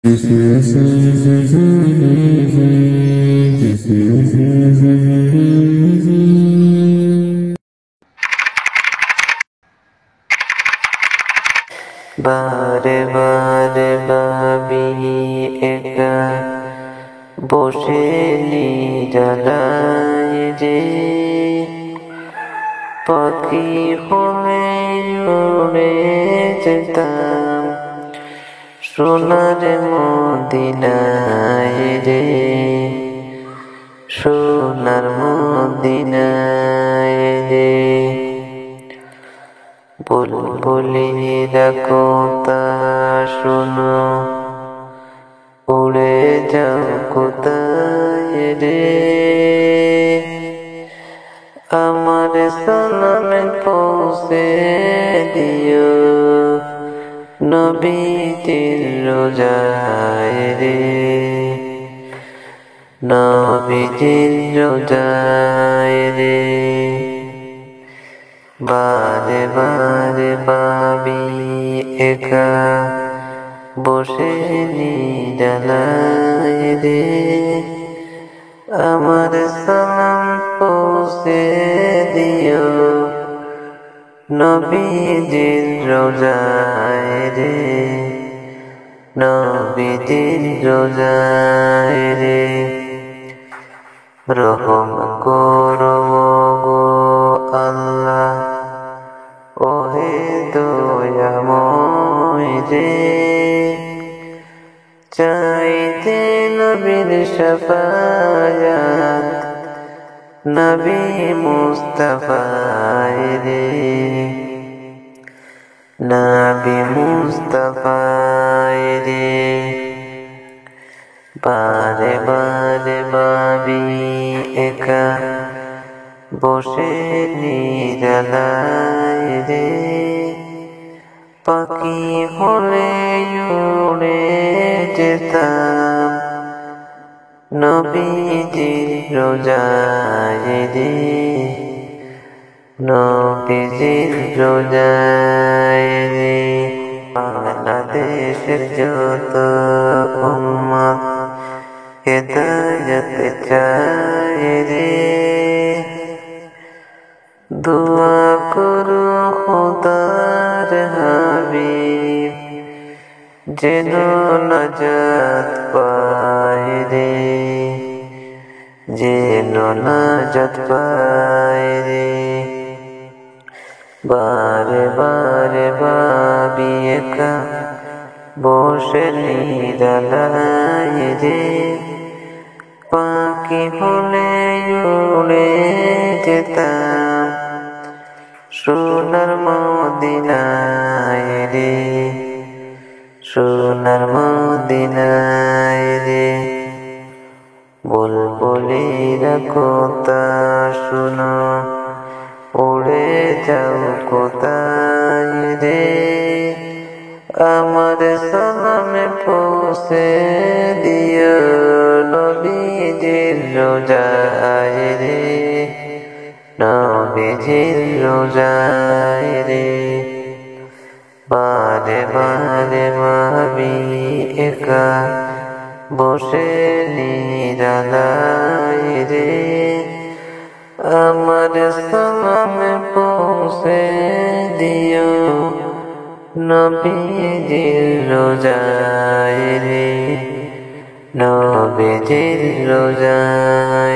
বারে বারে ভাবি একা বসে নিরালায় রে, পাখি হলে উড়ে যেতাম সোনার মদিনায় রে, সোনার মদিনায় রে। বুলবুলিরা কথা শোনো, উড়ে যাও কোথায় রে, আমার সালাম পৌঁছে দিও নবীজির রোজায় রে, নবীজির রোজায় রে। বারে বারে ভাবি একা বসে নিরালায় রে, আমার সালাম পৌঁছে দিও নবীজির রোজায় রে, নবীজির রোজায় রে। রহম করো গো আল্লাহ, ওহে দয়াময় রে, চাইতে নবীর শাফায়াত নবী মুস্তাফায় রে, নবী মুস্তাফায় রে। বারে বারে ভাবি একা বসে নিরালায় রে, পাখি হলে উড়ে যেতাম নবীজির রোজায় রে, নবীজির রোজায় রে। বাংলাদেশের যত উম্মত হেদায়েত চায় রে, দোয়া করো খোদার হাবিব যেন নাজাত পায় রে, যেন নাজাত পায় রে। বারে বারে ভাবি একা বসে নিরালায় রে, পাখি হলে উড়ে যেতাম সোনার মদিনায় রে, সোনার মদিনায় রে। বুলবুলিরা কথা শোনো, উড়ে যাও কোথায় রে, আমার সালাম পৌঁছে দিও নবীজির রোজায় রে, নবীজির রোজায় রে। বারে বারে ভাবি একা বসে নিরালায় রে, আমার সালাম পৌঁছে দিও নবীজির রোজায় রে, নবীজির রোজায়।